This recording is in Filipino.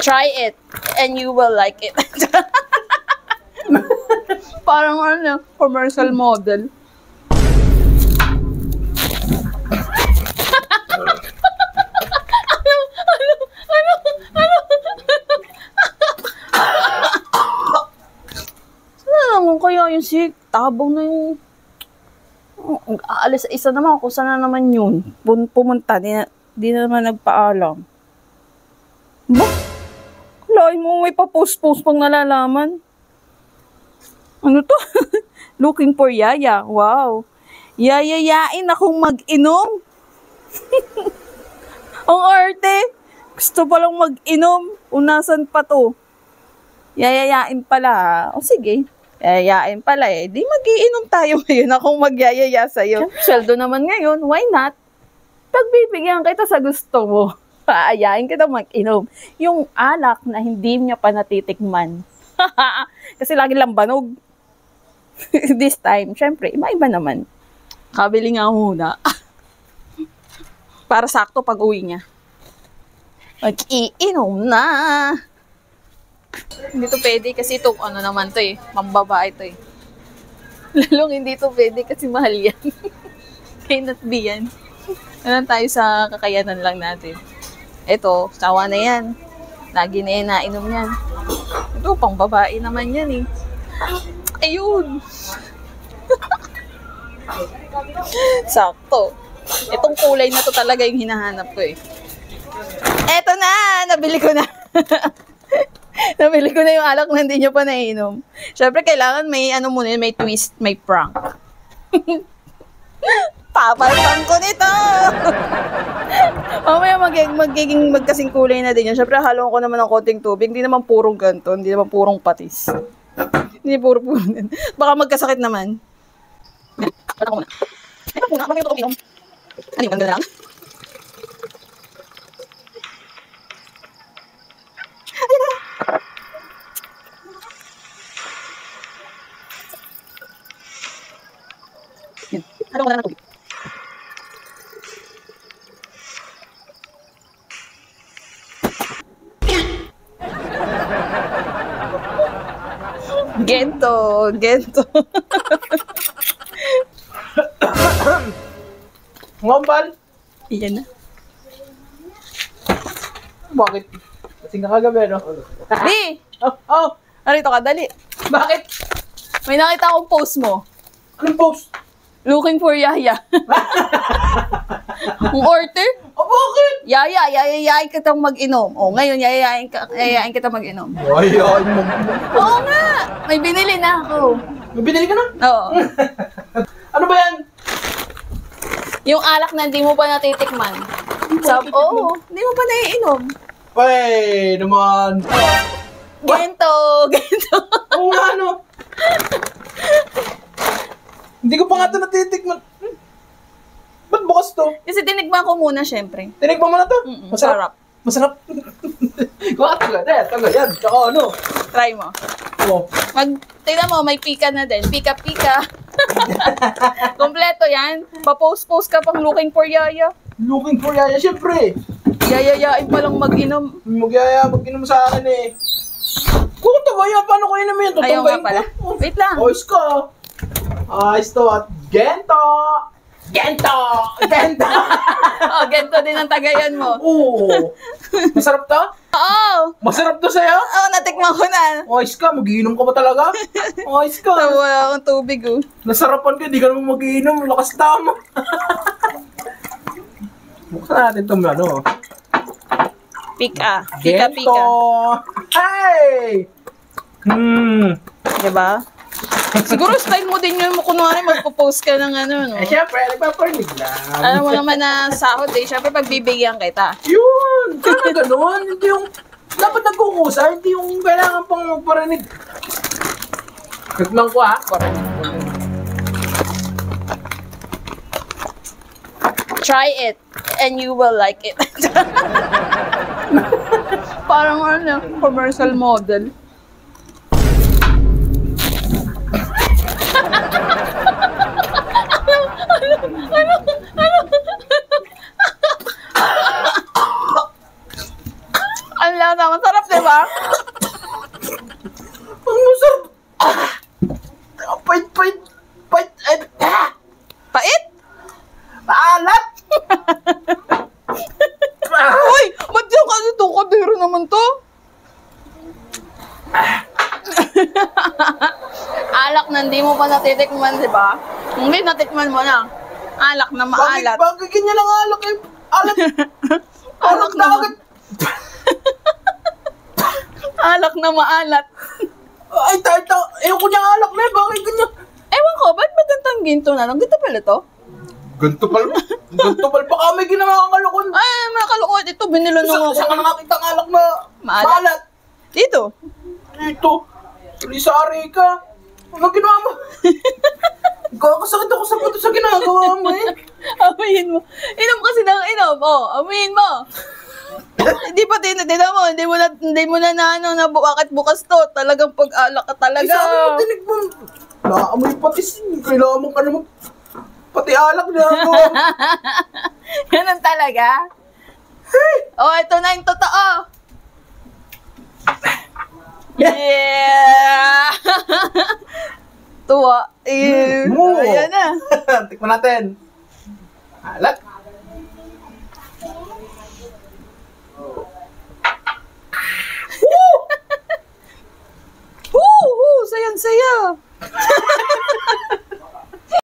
Try it and you will like it. Parang ano, commercial model. Ano kaya yung tabong na yung aalis isa naman kung saan na naman yun pumunta, di na naman nagpaalam. Ba? Kalain mo may pa-post-post pang nalalaman. Ano to? Looking for yaya. Wow. Yayayain akong mag-inom. Ang arte. Gusto palang mag-inom. Unasan pa to? Yayayain pala. O sige. Yayayain pala eh. Di mag-iinom tayo ngayon. Akong magyayaya sa'yo. Sweldo naman ngayon. Why not? Pagbibigyan kita sa gusto mo. Paayain kita mag-inom. Yung alak na hindi niya pa natitikman. Kasi lagi lang banog. This time, syempre, iba-iba naman. Kabili nga muna. Para sakto pag uwi niya. Mag-iinom na. Hindi to pwede kasi ito, ano naman to eh. Mambabae to eh. Lalong hindi to pwede kasi mahal yan. Cannot be yan. Nalang tayo sa kakayanan lang natin. Ito, sawa na yan. Lagi na yan nainom yan. Ito, pang babae naman yan eh. Ayun. Sakto. Itong kulay na to talaga yung hinahanap ko eh. Eto na! Nabili ko na. Nabili ko na yung alak na hindi nyo pa nainom. Syempre, kailangan may ano muna, may twist, may prank. Papalpang ko nito! Mamaya magiging magkasing kulay na din yan. Syempre, halong ko naman ng konting tubig. Hindi naman purong ganito. Hindi naman purong patis. Hindi puro. Baka magkasakit naman. Ano ko muna? Ito muna. Mamaya ito uminom. Ano yung ganda lang? Ano ko na ng tubig? Gento. Ngombal? Iyan na. Bakit? Kasing ka kagabi, no? Di! Oh! Narito ka, dali. Bakit? May nakita akong post mo. Anong post? Looking for yaya. Ang order? Oh, bakit? Yayayain kitang mag-inom. O, ngayon, yayayain kitang mag-inom. Ay, Oo nga! May binili na ako. May binili ka na? Oo. Ano ba yan? Yung alak na hindi mo pa natitikman. Oo, hindi mo pa naiinom. Ay, naman. Gento. Oo nga, ano? Hindi ko pa nga ito natitikman. Ba't bukas to? Kasi tinigman ko muna, syempre. Tinikman mo na to? Masarap. Masarap. Kuha ka taga yan. Tsaka ano? Try mo. Oo. Tingnan mo, may pika na din. Pika. Kompleto yan. Pa-post ka pang looking for yaya. Looking for yaya, syempre. Yayayain pa lang mag-inom. Mag-inom sa akin eh. Kung tagaya, paano ko inom yan? Ayaw nga pala. Wait lang. Ayos ka. Ayos to at Gento! Oh, gento din ang tagayan mo. Oo. Masarap to? Oo. Masarap to sa'yo? Oo, natikman ko na. Ayos ka, mag-iinom ka ba talaga? Ayos ka. Wala akong tubig, oh. Nasarapan ka, di ka naman mag-iinom. Lakas tama. Buksan natin itong ano. Pika. Gento! Hey! Diba? Siguro style mo din yun mo kunwari magpo-post ka ng ano, no? Eh, syempre, nagpaparinig lang. Alam mo naman na sahod eh. Syempre pagbibigyan kita. Yun! Kaya gano'n. Hindi yung... Dapat nagkukusa, hindi yung kailangan pang magparinig. Naglang ko ha. Try it and you will like it. Parang ano, commercial model. Ang lasa, masarap di ba? Ang masarap. Pait, pait, pait, Pait? maalat. Uy, ba't yung ganito? Kadero naman to. Alak na hindi mo pa natitikman, di ba? Hindi, natikman mo na. Alak na maalat. Bakit ganyan lang alak eh? Alak. Alak na alak na maalat. Ay, ayoko niya alak na eh. Bakit ganyan? Ewan ko, ba't magandang ginto na lang? Ginto pala to? Ganto pala. Ganto pala. Baka may ginawa kang kalukon. Ay, mga kalukot. Ito, binilo nung ako. Saan ka nakakita ng alak na maalat? Dito. Dito. Tulisari ka. Ano ginawa mo? Kakasakit ako sa puto sa ginagawa mo eh. Amuyin mo. Inom kasi ng inom. Oh, amuyin mo. Hindi pa tinatinan mo. Hindi mo na na bakit bukas to. Talagang pag-alak ka talaga. Sabi mo, tinig mo. Nakaamoy patis. Kailangan mo ka naman. Pati alak na ako. Ganun talaga. Oh, ito na yung totoo. Yeah! Tuwa. Mo. Ayan na. Tikman natin. Alat.